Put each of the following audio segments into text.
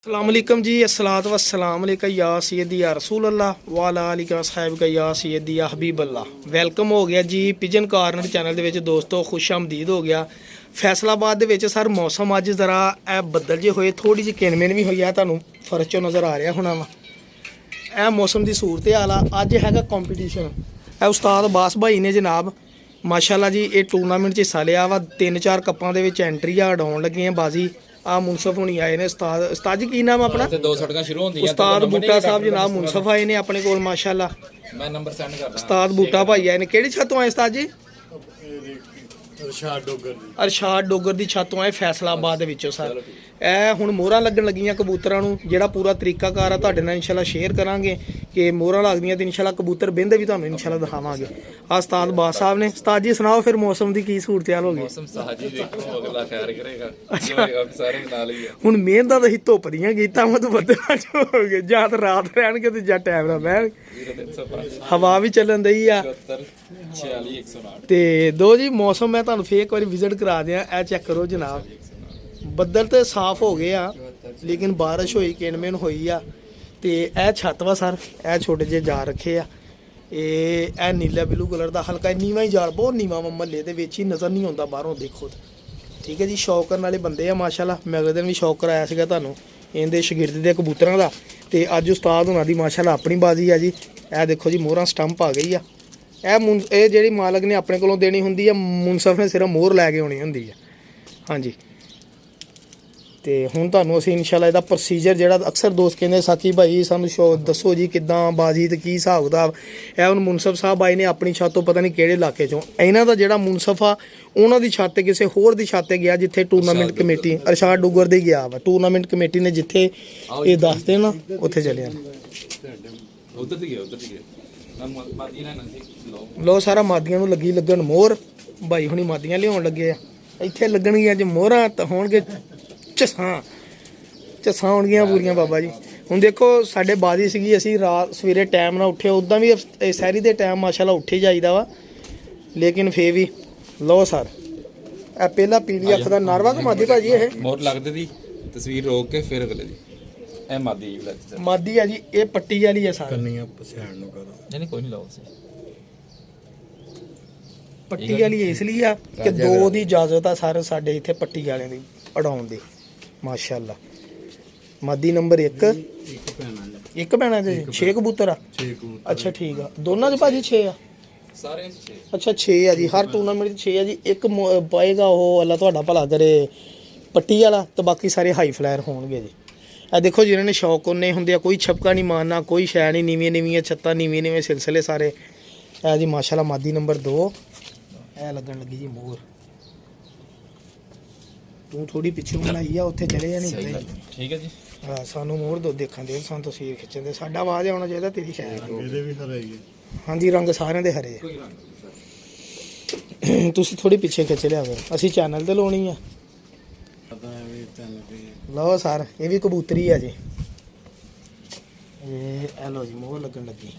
अस्सलामुअलैकुम जी अस्सलात वस्सलाम अलैका या सैयदी या रसूल अल्लाह वाला अली का साहिब का या सैयदी या हबीब अल्लाह। वेलकम हो गया जी पिजन कार्नर चैनल ਦੇ ਵਿੱਚ ਦੋਸਤੋ खुश आमदीद ਹੋ ਗਿਆ। ਫੈਸਲਾਬਾਦ ਦੇ ਵਿੱਚ ਸਰ ਮੌਸਮ ਅੱਜ ਜ਼ਰਾ ਇਹ ਬੱਦਲ ਜੇ ਹੋਏ ਥੋੜੀ ਜਿਹੀ ਕਿਨਮਿਨ ਵੀ ਹੋਈ ਆ ਤੁਹਾਨੂੰ ਫਰਕ ਚੋਂ ਨਜ਼ਰ ਆ ਰਿਹਾ ਹੋਣਾ ਵਾ। ਇਹ ਮੌਸਮ ਦੀ ਸੂਰਤ ਹਾਲ ਆ। ਅੱਜ ਹੈਗਾ ਕੰਪੀਟੀਸ਼ਨ। ਇਹ ਉਸਤਾਦ ਬਾਸ ਭਾਈ ਨੇ ਜਨਾਬ ਮਾਸ਼ਾਅੱਲਾ ਜੀ ਇਹ ਟੂਰਨਾਮੈਂਟ 'ਚ ਹਿੱਸਾ ਲਿਆ ਵਾ। 3-4 ਕੱਪਾਂ ਦੇ ਵਿੱਚ ਐਂਟਰੀ ਆ ਉਡਾਉਣ ਲੱਗੇ ਆ ਬਾਜ਼ੀ। आ मुनसफ होनी आए ने उस्ताद जी की नाम अपना दो सड़कां शुरू होंदियां उस्ताद बूटा साहब जनाब मुनसफ आए ने अपने कोल माशाअल्लाह। मैं नंबर सेंड करदा उस्ताद बूटा भाई आए ने केड़ी छतों आए उस्ताद जी अरशाद डोगर दी छतों आए फैसलाबाद दे विचों सर। ਇਹ ਹੁਣ ਮੋਹਰਾਂ ਲੱਗਣ ਲੱਗੀਆਂ ਕਬੂਤਰਾਂ ਨੂੰ ਜਿਹੜਾ ਪੂਰਾ ਤਰੀਕਾਕਾਰ ਆ ਤੁਹਾਡੇ ਨਾਲ ਇਨਸ਼ਾਅੱਲਾ ਸ਼ੇਅਰ ਕਰਾਂਗੇ ਕਿ ਮੋਹਰਾਂ ਲੱਗਦੀਆਂ ਤੇ ਇਨਸ਼ਾਅੱਲਾ ਕਬੂਤਰ ਬਿੰਦੇ ਵੀ ਤੁਹਾਨੂੰ ਇਨਸ਼ਾਅੱਲਾ ਦਿਖਾਵਾਂਗੇ। ਆ ਉਸਤਾਦ ਬਾਸ ਸਾਹਿਬ ਨੇ। ਉਸਤਾਦ ਜੀ ਸੁਣਾਓ ਫਿਰ ਮੌਸਮ ਦੀ ਕੀ ਸੂਰਤ ਹਾਲ ਹੋ ਗਈ? मौसम साहब जी देखो अगला खैर करेगा होएगा सारे नाल ही है। ਹੁਣ ਮਿਹਨਤਾਂ ਤਾਂ ਅਸੀਂ ਧੁੱਪ ਦੀਆਂ ਗੀਤਾਂ ਮਤ ਬੱਦਲਾਂ ਚ ਹੋ ਗਏ ਜਾਂ ਤਾਂ ਰਾਤ ਰਹਿਣਗੇ ਤੇ ਜਾਂ ਟਾਈਮ ਨਾਲ ਬਹਿਣਗੇ। 0305 ਹਵਾ ਵੀ ਚੱਲਣ ਦਈ ਆ 46 108 ਤੇ ਦੋ ਜੀ ਮੌਸਮ ਮੈਂ ਤੁਹਾਨੂੰ ਫੇਰ ਇੱਕ ਵਾਰੀ ਵਿਜ਼ਿਟ ਕਰਾ ਦਿਆਂ। ਇਹ ਚੈੱਕ ਕਰੋ ਜਨਾਬ ਬੱਦਲ ਤੇ ਸਾਫ਼ ਹੋ ਗਏ ਆ ਲੇਕਿਨ ਬਾਰਿਸ਼ ਹੋਈ ਕਿਨਮਿਨ ਹੋਈ ਆ। ਤੇ ਇਹ ਛੱਤ ਵਾ ਸਰ ਇਹ ਛੋਟੇ ਜਿਹੇ ਜਾਲ ਰੱਖੇ ਆ। ਇਹ ਨੀਲਾ ਬਲੂ ਕਲਰ ਦਾ ਹਲਕਾ ਨੀਵਾਂ ਹੀ ਜਾਲ ਬਹੁਤ ਨੀਵਾਂ ਮਹੱਲੇ ਦੇ ਵਿੱਚ ਹੀ ਨਜ਼ਰ ਨਹੀਂ ਆਉਂਦਾ ਬਾਹਰੋਂ ਦੇਖੋ ਤੇ। ਠੀਕ ਹੈ ਜੀ ਸ਼ੌਕ ਕਰਨ ਵਾਲੇ ਬੰਦੇ ਆ ਮਾਸ਼ਾਅੱਲਾ। ਮੈਂ ਅਗਲੇ ਦਿਨ ਵੀ ਸ਼ੌਕ ਕਰਾਇਆ ਸੀਗਾ ਤੁਹਾਨੂੰ ਇਹਦੇ ਸ਼ਾਗਿਰਦ ਦੇ ਕਬੂਤਰਾਂ ਦਾ। ਤੇ ਅੱਜ ਉਸਤਾਦ ਹੁਣਾਂ ਦੀ ਮਾਸ਼ਾਅੱਲਾ ਆਪਣੀ ਬਾਜ਼ੀ ਆ ਜੀ। ਇਹ ਦੇਖੋ ਜੀ ਮੋਹਰਾਂ ਸਟੰਪ ਆ ਗਈ ਆ। ਇਹ ਜਿਹੜੀ ਮਾਲਕ ਨੇ ਆਪਣੇ ਕੋਲੋਂ ਦੇਣੀ ਹੁੰਦੀ ਆ ਮੁਨਸਫ ਨੇ ਸਿਰਫ ਮੋਹਰ ਲੈ ਕੇ ਆਉਣੀ ਹੁੰਦੀ ਆ। ਹਾਂਜੀ ਤੇ ਹੁਣ ਤੁਹਾਨੂੰ ਅਸੀਂ ਇਨਸ਼ਾਅੱਲਾ ਇਹਦਾ ਪ੍ਰੋਸੀਜਰ ਜਿਹੜਾ ਅਕਸਰ ਦੋਸਤ ਕਹਿੰਦੇ ਸਾਥੀ ਭਾਈ ਸਾਨੂੰ ਦੱਸੋ ਜੀ ਕਿੱਦਾਂ ਬਾਜ਼ੀ ਤੇ ਕੀ ਹਿਸਾਬ ਕਿਤਾਬ। ਇਹ ਹੁਣ ਮੁਨਸਫ ਸਾਹਿਬ ਆਏ ਨੇ ਆਪਣੀ ਛੱਤ ਤੋਂ ਪਤਾ ਨਹੀਂ ਕਿਹੜੇ ਇਲਾਕੇ ਚੋਂ। ਇਹਨਾਂ ਦਾ ਜਿਹੜਾ ਮੁਨਸਫ ਆ ਉਹਨਾਂ ਦੀ ਛੱਤ ਤੇ ਕਿਸੇ ਹੋਰ ਦੀ ਛੱਤ ਤੇ ਗਿਆ ਜਿੱਥੇ ਟੂਰਨਾਮੈਂਟ ਕਮੇਟੀ ਅਰਸ਼ਾਦ ਡੁੱਗਰ ਦੇ ਗਿਆ ਵਾ। ਟੂਰਨਾਮੈਂਟ ਕਮੇਟੀ ਨੇ ਜਿੱਥੇ ਇਹ ਦੱਸਦੇ ਨਾ ਉੱਥੇ ਚਲੇ ਆ। उधर दी गया ना मादी ना नसी ਲੋ ਸਾਰਾ ਮਾਦੀਆਂ ਨੂੰ ਲੱਗੀ ਲੱਗਣ ਮੋਹਰ। ਭਾਈ ਹੁਣੀ ਮਾਦੀਆਂ ਲਿਆਉਣ ਲੱਗੇ ਆ। ਇੱਥੇ ਲੱਗਣਗੀਆਂ ਜੇ ਮੋਹਰਾਂ ਤਾਂ ਹੋਣਗੇ ਝਸਾਂ ਹੋਣਗੀਆਂ ਪੂਰੀਆਂ ਬਾਬਾ ਜੀ। ਹੁਣ ਦੇਖੋ ਸਾਡੇ ਬਾਜ਼ੀ ਸੀਗੀ ਅਸੀਂ ਰਾਤ ਸਵੇਰੇ ਟਾਈਮ ਨਾਲ ਉੱਠੇ ਉੱਦਾਂ ਵੀ ਸਹਿਰੀ ਦੇ ਟਾਈਮ ਮਾਸ਼ਾਅੱਲਾ ਉੱਠੇ ਜਾਈਦਾ ਵਾ ਲੇਕਿਨ ਫੇਰ ਵੀ ਲਓ ਸਰ ਇਹ ਪਹਿਲਾ ਪੀਲੀ ਅੱਖ ਦਾ ਨਾਰਵਾ ਕਿ ਮਾਦੀ ਭਾਜੀ ਇਹ मोर लगदे दी तस्वीर रोक के फिर अगले दी ए मादी वाला ਮਾਦੀ ਆ ਜੀ। ਇਹ ਪੱਟੀ ਵਾਲੀ ਆ ਸਰ ਕੰਨੀਆਂ ਪਛਾਣ ਨੂੰ ਕਰੋ नहीं कोई नहीं लाओ से ਪੱਟੀ ਵਾਲੀ ਇਸ ਲਈ ਆ ਕਿ ਦੋ ਦੀ ਇਜਾਜ਼ਤ ਆ ਸਰ ਸਾਡੇ ਇੱਥੇ ਪੱਟੀ ਵਾਲਿਆਂ ਦੀ ਉਡਾਉਣ ਦੀ ਮਾਸ਼ਾਅੱਲਾ। ਮਾਦੀ ਨੰਬਰ 1 ਇੱਕ ਭੈਣਾਂ ਦਾ ਇੱਕ ਭੈਣਾਂ ਦੇ 6 ਕਬੂਤਰ ਆ। 6 ਕਬੂਤਰ ਅੱਛਾ ਠੀਕ ਆ ਦੋਨਾਂ ਦੇ ਭਾਜੀ 6 ਆ। सारे छे ਅੱਛਾ 6 ਆ ਜੀ ਹਰ ਟੂਰਨਾਮੈਂਟ 'ਚ 6 ਆ ਜੀ। ਇੱਕ ਪਾਏਗਾ ਉਹ ਅੱਲਾ ਤੁਹਾਡਾ ਭਲਾ ਕਰੇ ਪੱਟੀ ਵਾਲਾ ਤੇ ਬਾਕੀ ਸਾਰੇ ਹਾਈ ਫਲਾਇਰ ਹੋਣਗੇ ਜੀ। ਇਹ ਦੇਖੋ ਜਿਹਨਾਂ ਨੇ ਸ਼ੌਕ ਉਹਨੇ ਹੁੰਦੇ ਆ ਕੋਈ ਛਪਕਾ ਨਹੀਂ ਮਾਰਨਾ ਕੋਈ ਸ਼ੈ ਨਹੀਂ। ਨੀਵੀਆਂ ਨੀਵੀਆਂ ਛੱਤਾਂ ਨੀਵੇਂ ਨੀਵੇਂ ਸਿਲਸਿਲੇ ਸਾਰੇ। ਇਹ ਜੀ ਮਾਸ਼ਾਅੱਲਾ ਮਾਦੀ ਨੰਬਰ 2 ਇਹ ਲੱਗਣ ਲੱਗੀ ਜੀ ਮੋਹਰ। ਤੂੰ ਥੋੜੀ ਪਿੱਛੇ ਬਣਾਈ ਆ ਉੱਥੇ ਚਲੇ ਜਾਣੀ ठीक है जी। ਹਾਂ ਸਾਨੂੰ ਮੋਹਰ ਦੋ ਦੇਖਣ ਦੇ ਸਾਨੂੰ ਤਸਵੀਰ ਖਿੱਚਣ ਦੇ ਸਾਡਾ ਆਵਾਜ਼ ਆਉਣਾ ਚਾਹੀਦਾ ਤੇਰੀ ਸ਼ੈ ਇਹਦੇ ਵੀ ਹਰੇ ਹੀ ਹਾਂਜੀ ਰੰਗ ਸਾਰਿਆਂ ਦੇ ਹਰੇ ਆ। ਤੁਸੀਂ ਥੋੜੀ ਪਿੱਛੇ ਖਿੱਚ ਲਿਆ ਕਰੋ ਅਸੀਂ ਚੈਨਲ ਤੇ ਲਾਉਣੀ ਆ। ਪਤਾ ਹੈ ਵੀ ਤੈਨੂੰ ਵੀ ਲਓ ਸਰ ਇਹ ਵੀ ਕਬੂਤਰੀ ਆ ਜੀ। ਇਹ ਲਓ ਜੀ ਮੋਹਰ ਲੱਗਣ ਲੱਗੀ।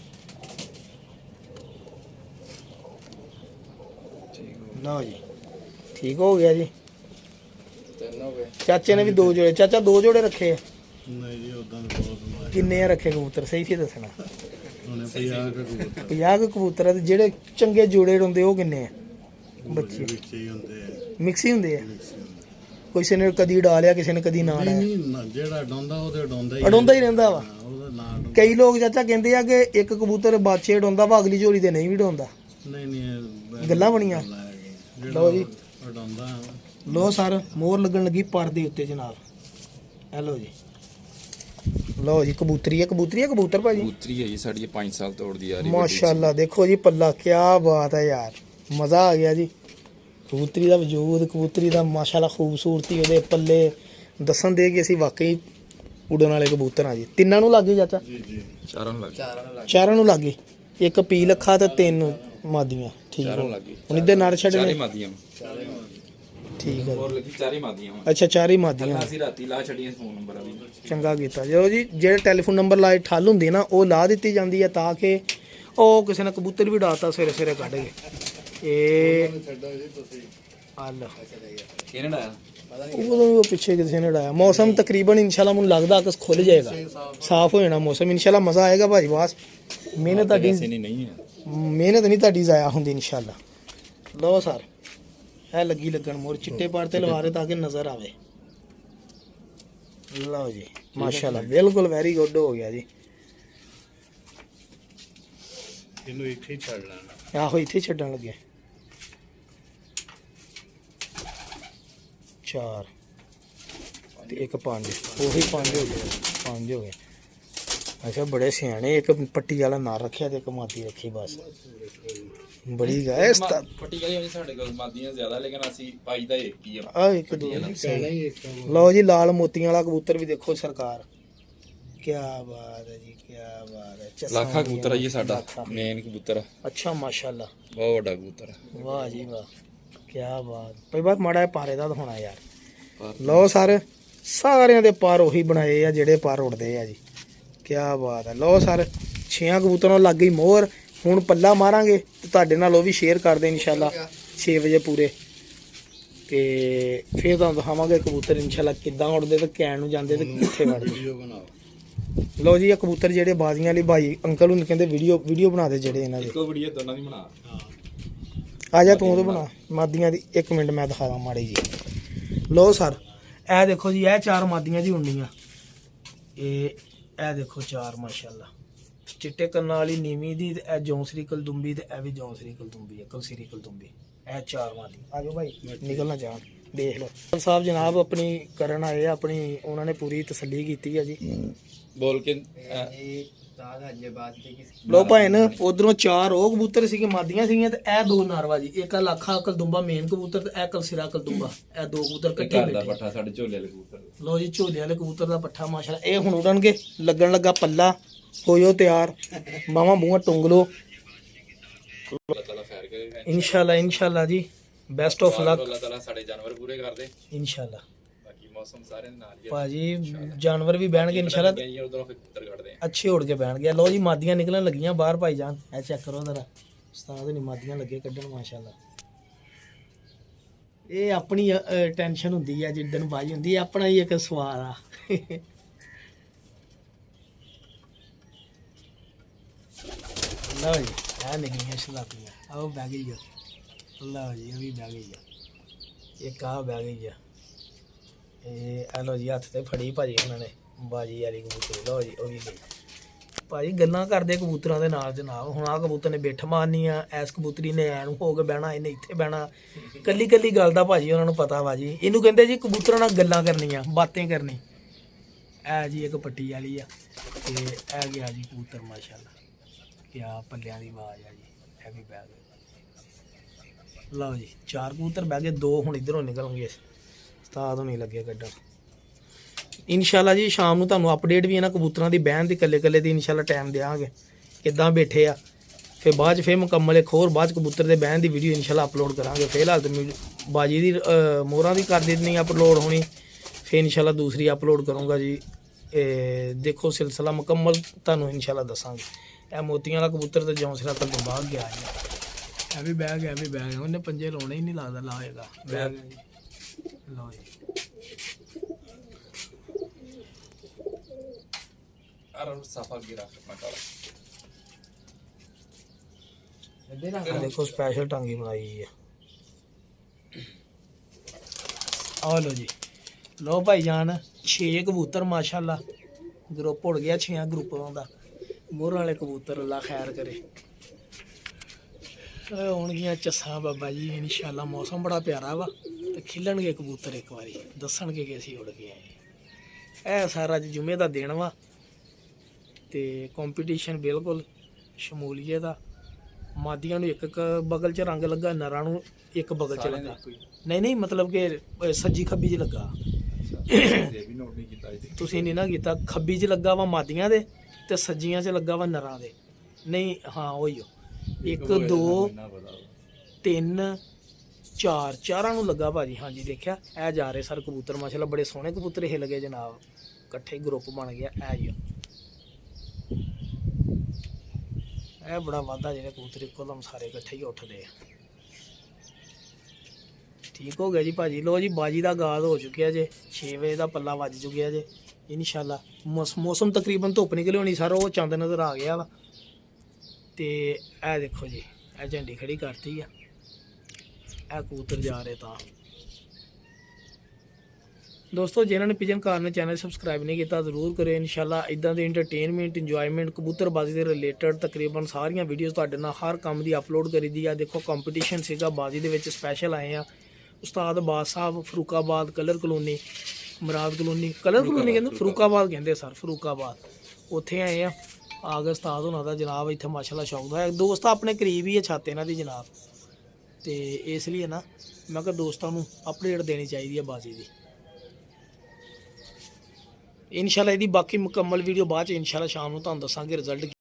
ਲਓ ਜੀ ਠੀਕ ਹੋ ਗਿਆ ਜੀ। तीन हो गए ਚਾਚੇ ਨੇ ਵੀ 2 ਜੋੜੇ ਚਾਚਾ 2 ਜੋੜੇ ਰੱਖੇ ਆ। ਨਹੀਂ ਜੀ ਉਦਾਂ ਬਹੁਤ ਮਾਰ ਕਿੰਨੇ ਆ ਰੱਖੇ ਕਬੂਤਰ ਸਹੀ ਸੀ ਦੱਸਣਾ। ਉਹਨੇ 50 ਕਬੂਤਰ 50 ਕੁ ਕਬੂਤਰ ਆ ਤੇ ਜਿਹੜੇ ਚੰਗੇ ਜੋੜੇ ਹੁੰਦੇ ਉਹ ਕਿੰਨੇ ਆ? ਬੱਚੇ ਵਿੱਚ ਹੀ ਹੁੰਦੇ ਆ ਮਿਕਸ ਹੀ ਹੁੰਦੇ ਆ। ਕਿਸੇ ਨੇ ਕਦੀ ਡਾਲਿਆ ਕਿਸੇ ਨੇ ਕਦੀ ਨਾ ਡਾਲਿਆ। ਨਹੀਂ ਨਾ ਜਿਹੜਾ ਡੋਂਦਾ ਉਹਦੇ ਡੋਂਦਾ ਹੀ ਅਡਾਉਂਦਾ ਹੀ ਰਹਿੰਦਾ ਵਾ। ਉਹਦਾ ਨਾਂ ਕਈ ਲੋਕ ਚਾਚਾ ਕਹਿੰਦੇ ਆ ਕਿ ਇੱਕ ਕਬੂਤਰ ਬਾਚੇ ਡਾਉਂਦਾ ਵਾ ਅਗਲੀ ਝੋਲੀ ਤੇ ਨਹੀਂ ਵੀ ਡਾਉਂਦਾ। ਨਹੀਂ ਨਹੀਂ ਗੱਲਾਂ ਬਣੀਆਂ। ਲਓ ਜੀ ਡੋਂਦਾ ਲੋ ਸਰ ਮੋਹਰ ਲੱਗਣ ਲੱਗੀ ਪਰ ਦੇ ਉੱਤੇ ਜਨਾਬ। ਇਹ ਲਓ ਜੀ ਲਓ ਜੀ ਕਬੂਤਰੀ ਹੈ ਕਬੂਤਰ ਭਾਜੀ कबूतरी है ये साड़ी 5 साल तोड़ दी यार ਮਾਸ਼ਾਅੱਲਾ। ਦੇਖੋ ਜੀ ਪੱਲਾ ਕੀ ਬਾਤ ਹੈ ਯਾਰ ਮਜ਼ਾ ਆ ਗਿਆ ਜੀ। ਕਬੂਤਰੀ ਦਾ ਵਜੂਦ ਕਬੂਤਰੀ ਦਾ ਮਾਸ਼ਾਅੱਲਾ ਖੂਬਸੂਰਤੀ ਉਹਦੇ ਪੱਲੇ ਦੱਸਣ ਦੇ ਕਿ ਅਸੀਂ ਵਾਕਈ ਉਡਣ ਵਾਲੇ ਕਬੂਤਰ ਆ ਜੀ। ਤਿੰਨਾਂ ਨੂੰ ਲੱਗ ਗਈ ਚਾਚਾ ਜੀ ਜੀ चारों लग ਚਾਰਾਂ ਨੂੰ ਲੱਗ ਗਈ। ਇੱਕ ਪੀ ਲੱਖਾ ਤੇ 3 ਮਾਦੀਆਂ ਠੀਕ चारों ਹੋ। लग गई ਹੁਣ ਇੱਧਰ ਨਾਲ चारे ਛੱਡਣੇ मादियां ਠੀਕ ਹੈ। और लगी चारे मादियां ਅੱਛਾ 4 ਹੀ ਮਾਦੀਆਂ ਅਸੀਂ ਰਾਤੀ ਲਾ ਛੜੀਆਂ ਫੋਨ ਨੰਬਰ ਆ ਵੀ ਚੰਗਾ ਕੀਤਾ ਜੋ ਜੀ। ਜਿਹੜੇ ਟੈਲੀਫੋਨ ਨੰਬਰ ਲਾਏ ਠੱਲ ਹੁੰਦੀ ਨਾ ਉਹ ਲਾ ਦਿੱਤੀ ਜਾਂਦੀ ਹੈ ਤਾਂ ਕਿ ਉਹ ਕਿਸੇ ਨੇ ਕਬੂਤਰ ਵੀ ਉਡਾਤਾ ਸਵੇਰੇ ਸਵੇਰੇ ਕੱਢ ਕੇ। ਇਹ ਹਲ ਕਿਹਨੇ ਲਾਇਆ ਉਹ ਪਿੱਛੇ ਕਿਸੇ ਨੇ ਉਡਾਇਆ। ਮੌਸਮ ਤਕਰੀਬਨ ਇਨਸ਼ਾਅੱਲਾ ਮੈਨੂੰ ਲੱਗਦਾ ਕਿ ਖੁੱਲ ਜਾਏਗਾ, ਸਾਫ਼ ਹੋ ਜਾਣਾ ਮੌਸਮ ਇਨਸ਼ਾਅੱਲਾ। ਮਜ਼ਾ ਆਏਗਾ ਭਾਜੀ, ਬਾਸ ਮਿਹਨਤ ਤੁਹਾਡੀ ਨਹੀਂ ਹੈ ਮਿਹਨਤ ਨਹੀਂ ਤੁਹਾਡੀ ਜ਼ਾਇਆ ਹੁੰਦੀ ਇਨਸ਼ਾਅੱਲਾ। ਲਓ ਸਰ ਇਹ ਲੱਗੀ ਲੱਗਣ ਮੋਰ ਚਿੱਟੇ ਪਾੜ ਤੇ ਲਵਾ ਰਹੇ ਤਾਂ ਕਿ ਨਜ਼ਰ ਆਵੇ। ਲਓ ਜੀ ਮਾਸ਼ਾਅੱਲਾ ਬਿਲਕੁਲ ਵੈਰੀ ਗੁੱਡ ਹੋ ਗਿਆ ਜੀ। ਇਹਨੂੰ ਇੱਥੇ ਹੀ ਛੱਡ ਲੈਣਾ। ਆਹੋ ਇੱਥੇ ਛੱਡਣ ਲੱਗੇ। 4 ਤੇ ਇੱਕ 5 ਉਹੀ 5 ਹੋ ਗਏ, 5 ਹੋ ਗਏ। ਅੱਛਾ ਬੜੇ ਸਿਆਣੇ, ਇੱਕ ਪੱਟੀ ਵਾਲਾ ਨਾ ਰੱਖਿਆ ਤੇ ਇੱਕ ਮਾਦੀ ਰੱਖੀ ਬਸ। ਬੜੀ ਗਾਇਸ ਪੱਟੀ ਕਰੀ ਹੋਈ ਸਾਡੇ ਕੋਲ ਮਾਦੀਆਂ ਜ਼ਿਆਦਾ, ਲੇਕਿਨ ਅਸੀਂ ਪਾਈ ਦਾ ਇੱਕ ਹੀ ਆ। ਆ ਇੱਕ ਦੋ ਸਹੀ। ਲਓ ਜੀ ਲਾਲ ਮੋਤੀਆਂ ਵਾਲਾ ਕਬੂਤਰ ਵੀ ਦੇਖੋ ਸਰਕਾਰ, ਕੀ ਬਾਤ ਹੈ ਜੀ, ਕੀ ਬਾਤ ਹੈ। ਲੱਖਾ ਕਬੂਤਰ ਆ ਜੀ ਸਾਡਾ ਮੇਨ ਕਬੂਤਰ। ਅੱਛਾ ਮਾਸ਼ਾਅੱਲਾ ਬਹੁਤ ਵੱਡਾ ਕਬੂਤਰ। ਵਾਹ ਜੀ ਵਾਹ, ਕੀ ਬਾਤ। ਭਾਈ ਬਾਤ ਮਾੜਾ ਪਾਰੇ ਦਾ ਦਿਖਾਉਣਾ ਯਾਰ। ਲਓ ਸਰ ਸਾਰਿਆਂ ਦੇ ਪਰ ਉਹੀ ਬਣਾਏ ਆ ਜਿਹੜੇ ਪਰ ਉੜਦੇ ਆ ਜੀ, ਕੀ ਬਾਤ ਹੈ। ਲਓ ਸਰ 6 ਕਬੂਤਰਾਂ ਲੱਗ ਗਈ ਮੋਹਰ। ਹੁਣ ਪੱਲਾ ਮਾਰਾਂਗੇ ਤੇ ਤੁਹਾਡੇ ਨਾਲ ਉਹ ਵੀ ਸ਼ੇਅਰ ਕਰਦੇ ਇਨਸ਼ਾਅੱਲਾ 6 ਵਜੇ ਪੂਰੇ। ਤੇ ਫਿਰ ਤੁਹਾਨੂੰ ਦਿਖਾਵਾਂਗੇ ਕਬੂਤਰ ਇਨਸ਼ਾਅੱਲਾ ਕਿੱਦਾਂ ਉੜਦੇ ਤੇ ਕੈਨ ਨੂੰ ਜਾਂਦੇ ਤੇ ਕਿੱਥੇ ਵੜਦੇ। ਵੀਡੀਓ ਬਣਾਓ। ਲਓ ਜੀ ਇਹ ਕਬੂਤਰ ਜਿਹੜੇ ਬਾਜ਼ੀਆਂ ਵਾਲੀ ਭਾਈ ਅੰਕਲ ਨੂੰ ਕਹਿੰਦੇ ਵੀਡੀਓ ਬਣਾ ਦੇ ਜਿਹੜੇ ਇਹਨਾਂ ਦੇ। ਇੱਕੋ ਵੀਡੀਓ ਦੋਨਾਂ ਦੀ ਬਣਾ। ਆ ਜਾ ਤੂੰ ਤਾਂ ਬਣਾ ਮਾਦੀਆਂ ਦੀ। 1 ਮਿੰਟ ਮੈਂ ਦਿਖਾਵਾਂ ਮਾੜੀ ਜੀ। ਲਓ ਸਰ ਇਹ ਦੇਖੋ ਜੀ, ਇਹ 4 ਮਾਦੀਆਂ ਦੀ ਹੁੰਦੀਆਂ। ਇਹ ਦੇਖੋ 4 ਮਾਸ਼ਾਅੱਲਾ ਚਿੱਟੇ ਕੰਨਾਂ ਵਾਲੀ ਨੀਵੀਂ ਦੀ, ਤੇ ਇਹ ਜੌਂਸਰੀ ਕਲਦੁੰਬੀ, ਤੇ ਇਹ ਵੀ ਜੌਂਸਰੀ ਕਲਦੁੰਬੀ ਹੈ, ਕਲਸੀਰੀ ਕਲਦੁੰਬੀ। ਇਹ 4 ਮਾਦੀ। ਆ ਜਾਓ ਭਾਈ ਨਿਕਲ ਨਾ ਜਾਣ, ਦੇਖ ਲਓ। ਸਾਹਿਬ ਜਨਾਬ ਆਪਣੀ ਕਰਨ ਆਏ ਆ, ਆਪਣੀ ਉਹਨਾਂ ਨੇ ਪੂਰੀ ਤਸੱਲੀ ਕੀਤੀ ਹੈ ਜੀ। ਬੋਲ ਕੇ ਲੋ ਭਾਈਨ ਉਧਰੋਂ 4 ਉਹ ਕਬੂਤਰ ਸੀਗੇ ਮਾਦੀਆਂ ਸੀਗੀਆਂ, ਤੇ ਇਹ 2 ਨਾਰਵਾ ਜੀ। ਇੱਕ ਲੱਖਾ ਕਲਦੁੰਬਾ ਮੇਨ ਕਬੂਤਰ, ਤੇ ਇਹ ਕਲਸੀਰਾ ਕਲਦੁੰਬਾ। ਇਹ 2 ਕਬੂਤਰ ਇਕੱਠੇ ਘਰ ਦਾ ਬੈਠੇ। ਪੱਠਾ ਸਾਡੇ ਝੋਲੇ ਵਾਲੇ ਕਬੂਤਰ। ਲੋ ਜੀ ਝੋਲੇ ਵਾਲੇ ਕਬੂਤਰ ਦਾ ਪੱਠਾ ਮਾਸ਼ਾਅੱਲਾ। ਇਹ ਹੁਣ ਉੜਨਗੇ, ਲੱਗਣ ਲੱਗਾ ਪੱਲਾ। ਹੋਇਓ ਤਿਆਰ, ਬਾਹਾਂ ਬੂਹਾਂ ਟੁੰਗ ਲੋ ਅੱਲਾਹ ਤਾਲਾ ਖੈਰ ਕਰੇ ਇਨਸ਼ਾਅੱਲਾ। ਇਨਸ਼ਾਅੱਲਾ ਜੀ ਬੈਸਟ ਆਫ ਲੱਕ ਅੱਲਾਹ ਤਾਲਾ ਸਾਡੇ ਜਾਨਵਰ ਪੂਰੇ ਕਰ ਦੇ ਇਨਸ਼ਾਅੱਲਾ। ਬਾਕੀ ਮੌਸਮ ਸਾਰੇ ਦੇ ਨਾਲ ਹੀ ਆ। ਭਾਜੀ ਜਾਨਵਰ ਵੀ ਬਹਿਣਗੇ ਇਨਸ਼ਾਅੱਲਾ, ਗਈ ਉਧਰੋਂ ਫਿਰ ਕਬੂਤਰ ਕੱਢਦੇ ਆ। ਅੱਛੇ ਉੜ ਕੇ ਬਹਿਣਗੇ। ਲੋ ਜੀ ਮਾਦੀਆਂ ਨਿਕਲਣ ਲੱਗੀਆਂ ਬਾਹਰ ਭਾਈ ਜਾਨ। ਇਹ ਚੈੱਕ ਕਰੋ ਜ਼ਰਾ, ਉਸਤਾਦ ਨਹੀਂ ਮਾਦੀਆਂ ਲੱਗੇ ਕੱਢਣ ਮਾਸ਼ਾਅੱਲਾ। ਇਹ ਆਪਣੀ ਟੈਨਸ਼ਨ ਹੁੰਦੀ ਹੈ ਜਿੱਦਣ ਬਾਜੀ ਹੁੰਦੀ ਹੈ, ਆਪਣਾ ਹੀ ਇੱਕ ਸਵਾਦ ਆ। ਲਓ ਜੀ ਇਹ ਨਿਕਲੀਆਂ ਸ਼ਲਾਪੀਆਂ। ਆਓ ਬਹਿ ਗਈ ਆ। ਲਓ ਜੀ ਇਹ ਵੀ ਬਹਿ ਗਈ ਆ। ਇੱਕ ਆ ਬਹਿ ਗਈ ਆ। ਇਹ ਲਓ ਜੀ ਹੱਥ ਤੇ ਫੜੀ ਭਾਜੀ ਉਹਨਾਂ ਨੇ ਬਾਜੀ ਵਾਲੀ ਕਬੂਤਰੀ। ਲਓ ਜੀ ਉਹ ਵੀ ਗਈ ਭਾਜੀ। ਗੱਲਾਂ ਕਰਦੇ ਕਬੂਤਰਾਂ ਦੇ ਨਾਲ ਜਨਾਬ। ਹੁਣ ਆਹ ਕਬੂਤਰ ਨੇ ਬਿੱਠ ਮਾਰਨੀ ਆ, ਐਸ ਕਬੂਤਰੀ ਨੇ ਐਨ ਹੋ ਕੇ ਬਹਿਣਾ, ਇਹਨੇ ਇੱਥੇ ਬਹਿਣਾ। ਕੱਲੀ ਕੱਲੀ ਗੱਲ ਦਾ ਭਾਜੀ ਉਹਨਾਂ ਨੂੰ ਪਤਾ ਵਾ ਜੀ। ਇਹਨੂੰ ਕਹਿੰਦੇ ਜੀ ਕਬੂਤਰਾਂ ਨਾਲ ਗੱਲਾਂ ਕਰਨੀਆਂ, ਬਾतें ਕਰਨੀ। ਇਹ ਜੀ ਇੱਕ ਪੱਟੀ ਵਾਲੀ ਆ, ਤੇ ਇਹ ਗਿਆ ਜੀ ਕਬੂਤਰ ਮਾਸ਼ਾਅੱਲਾ। ਕਿਆ ਪੱਲਿਆਂ ਦੀ ਆਵਾਜ਼ ਆ ਜੀ। ਇਹ ਵੀ ਬਹਿ ਗਏ। ਲਓ ਜੀ 4 ਕਬੂਤਰ ਬਹਿ ਗਏ, 2 ਹੁਣ ਇਧਰੋਂ ਨਿਕਲਣਗੇ। ਉਸਤਾਦ ਹੋਣੀ ਲੱਗੇ ਕੱਢਣ ਇਨਸ਼ਾਅੱਲਾ ਜੀ। ਸ਼ਾਮ ਨੂੰ ਤੁਹਾਨੂੰ ਅਪਡੇਟ ਵੀ ਇਹਨਾਂ ਕਬੂਤਰਾਂ ਦੀ ਬਹਿਣ ਦੀ ਕੱਲੇ ਦੀ ਇਨਸ਼ਾਅੱਲਾ ਟਾਈਮ ਦਿਆਂਗੇ, ਕਿੱਦਾਂ ਬੈਠੇ ਆ। ਫਿਰ ਬਾਅਦ 'ਚ ਫਿਰ ਮੁਕੰਮਲ ਇੱਕ ਹੋਰ ਬਾਅਦ 'ਚ ਕਬੂਤਰ ਦੇ ਬਹਿਣ ਦੀ ਵੀਡੀਓ ਇਨਸ਼ਾਅੱਲਾ ਅਪਲੋਡ ਕਰਾਂਗੇ। ਫਿਲਹਾਲ ਤਾਂ ਬਾਜੀ ਦੀ ਮੋਹਰਾਂ ਦੀ ਕਰ ਦਿੱਤੀ ਅਪਲੋਡ ਹੋਣੀ, ਫਿਰ ਇਨਸ਼ਾਅੱਲਾ ਦੂਸਰੀ ਅਪਲੋਡ ਕਰੂੰਗਾ ਜੀ। ਦੇਖੋ ਸਿਲਸਿਲਾ ਮੁਕੰਮਲ ਤੁਹਾਨੂੰ ਇਨਸ਼ਾਅੱਲਾ ਦੱਸਾਂਗੇ। ਇਹ ਮੋਤੀਆਂ ਵਾਲਾ ਕਬੂਤਰ ਤੇ ਜੌਂਸਰਾ ਤੋਂ ਬਾਹਰ ਗਿਆ ਜੀ। ਇਹ ਵੀ ਬਹਿ ਗਿਆ, ਇਹ ਵੀ ਬਹਿ ਗਿਆ। ਉਹਨੇ ਪੰਜੇ ਲਾਉਣੇ ਹੀ ਨਹੀਂ ਲੱਗਦਾ ਲਾਏਗਾ। ਬਹਿ ਗਿਆ ਜੀ। ਲਓ ਜੀ ਆਹ ਸਾਫਾ ਗਿਰਾ ਮਟਾਲਾ। ਆਹ ਦੇਖੋ ਸਪੈਸ਼ਲ ਟਾਂਗੀ ਬਣਾਈ ਹੈ। ਆ ਲਓ ਜੀ। ਲਓ ਭਾਈ ਜਾਨ 6 ਕਬੂਤਰ ਮਾਸ਼ਾਅੱਲਾ। ਗਰੁੱਪ ਉੜ ਗਿਆ 6 ਗਰੁੱਪਾਂ ਦਾ। ਮੋਹਰਾਂ ਵਾਲੇ ਕਬੂਤਰ ਅੱਲਾ ਖੈਰ ਕਰੇ। ਹੋਣਗੀਆਂ ਚੱਸਾਂ ਬਾਬਾ ਜੀ ਇਨਸ਼ਾਅੱਲਾ। ਮੌਸਮ ਬੜਾ ਪਿਆਰਾ ਵਾ ਤੇ ਖਿਲਣਗੇ ਕਬੂਤਰ ਇੱਕ ਵਾਰੀ, ਦੱਸਣਗੇ ਕਿ ਅਸੀਂ ਉੜ ਕੇ ਆਏ। ਇਹ ਸਾਰਾ ਅੱਜ ਜੁਮੇ ਦਾ ਦਿਨ ਵਾ ਤੇ ਕੰਪੀਟੀਸ਼ਨ ਬਿਲਕੁਲ ਸ਼ਮੂਲੀਅਤ ਦਾ। ਮਾਦੀਆਂ ਨੂੰ ਇੱਕ ਬਗਲ 'ਚ ਰੰਗ ਲੱਗਾ, ਨਰਾਂ ਨੂੰ ਇੱਕ ਬਗਲ 'ਚ ਲੱਗਾ। ਨਹੀਂ ਮਤਲਬ ਕਿ ਸੱਜੀ ਖੱਬੀ 'ਚ ਲੱਗਾ। ਵੀ ਨੋਟ ਨਹੀਂ ਕੀਤਾ ਜੀ ਤੁਸੀਂ ਨਹੀਂ ਨਾ ਕੀਤਾ। ਖੱਬੀ 'ਚ ਲੱਗਾ ਵਾ ਮਾਦੀਆਂ ਦੇ ਤੇ ਸੱਜੀਆਂ 'ਚ ਲੱਗਾ ਵਾ ਨਰਾਂ ਦੇ। ਨਹੀਂ ਹਾਂ ਉਹੀ 1 2 3 4 ਚਾਰਾਂ ਨੂੰ ਲੱਗਾ ਭਾਜੀ। ਹਾਂਜੀ ਦੇਖਿਆ ਇਹ ਜਾ ਰਹੇ ਸਰ ਕਬੂਤਰ ਮਾਸ਼ਾਅੱਲਾ। ਬੜੇ ਸੋਹਣੇ ਕਬੂਤਰ ਇਹ ਲੱਗੇ ਜਨਾਬ, ਇਕੱਠੇ ਗਰੁੱਪ ਬਣ ਗਿਆ। ਇਹ ਬੜਾ ਵਾਧਾ ਜਿਹੜੇ ਕਬੂਤਰ ਇੱਕੋ ਦਮ ਸਾਰੇ ਇਕੱਠੇ ਹੀ ਉੱਠਦੇ ਆ। ਠੀਕ ਹੋ ਗਿਆ ਜੀ ਭਾਜੀ। ਲੋ ਜੀ ਬਾਜੀ ਦਾ ਆਗਾਜ਼ ਹੋ ਚੁੱਕਿਆ ਜੇ 6 ਵਜੇ ਦਾ ਪੱਲਾ ਵੱਜ ਚੁੱਕਿਆ ਜੇ ਇਨਸ਼ਾਅੱਲਾ। ਮੌਸਮ ਤਕਰੀਬਨ ਧੁੱਪ ਨਿਕਲੀ ਹੋਣੀ ਸਰ, ਉਹ ਚੰਦ ਨਜ਼ਰ ਆ ਗਿਆ ਵਾ। ਤੇ ਇਹ ਦੇਖੋ ਜੀ ਇਹ ਝੰਡੀ ਖੜੀ ਕਰਤੀ ਆ, ਇਹ ਕਬੂਤਰ ਜਾ ਰਹੇ ਤਾਂ। ਦੋਸਤੋ ਜਿਨ੍ਹਾਂ ਨੇ ਪਿਜਨ ਕਾਰਨ ਚੈਨਲ ਸਬਸਕ੍ਰਾਈਬ ਨਹੀਂ ਕੀਤਾ ਜ਼ਰੂਰ ਕਰਿਓ। ਇਨਸ਼ਾਅੱਲਾ ਇਦਾਂ ਦੇ ਇੰਟਰਟੇਨਮੈਂਟ ਇੰਜੋਇਮੈਂਟ ਕਬੂਤਰਬਾਜ਼ੀ ਦੇ ਰਿਲੇਟਡ ਤਕਰੀਬਨ ਸਾਰੀਆਂ ਵੀਡੀਓਜ਼ ਤੁਹਾਡੇ ਨਾਲ ਹਰ ਕੰਮ ਦੀ ਅਪਲੋਡ ਕਰੀਦੀ ਆ। ਦੇਖੋ ਕੰਪੀਟੀਸ਼ਨ ਸੀਗਾ ਬਾਜ਼ੀ ਦੇ ਵਿੱਚ, ਸਪੈਸ਼ਲ ਆਏ ਆ ਉਸਤਾਦ ਬਾਦ ਸਾਹਿਬ ਫਰੂਕਾਬਾਦ ਕਲਰ ਕਲੋਨੀ, ਮੁਰਾਦ ਕਲੋਨੀ, ਕਲਰ ਕਲੋਨੀ ਕਹਿੰਦੇ ਫਰੂਕਾਬਾਦ ਕਹਿੰਦੇ ਸਰ, ਫਰੂਕਾਬਾਦ ਉੱਥੇ ਆਏ ਆ ਗਏ ਉਸਤਾਦ ਹੋਣਾ ਦਾ ਜਨਾਬ। ਇੱਥੇ ਮਾਸ਼ਾਅੱਲਾ ਸ਼ੌਕ ਦਾ ਦੋਸਤ ਆਪਣੇ ਕਰੀਬ ਹੀ ਹੈ ਛੱਤ ਇਹਨਾਂ ਦੀ ਜਨਾਬ। ਤੇ ਇਸ ਲਈ ਨਾ ਮੈਂ ਕਿਹਾ ਦੋਸਤਾਂ ਨੂੰ ਅਪਡੇਟ ਦੇਣੀ ਚਾਹੀਦੀ ਹੈ ਬਾਜ਼ੀ ਦੀ। ਇਨਸ਼ਾਅੱਲਾ ਇਹਦੀ ਬਾਕੀ ਮੁਕੰਮਲ ਵੀਡੀਓ ਬਾਅਦ ਚ ਇਨਸ਼ਾਅੱਲਾ ਸ਼ਾਮ ਨੂੰ ਤੁਹਾਨੂੰ ਦੱਸਾਂਗੇ ਰਿਜ਼ਲਟ।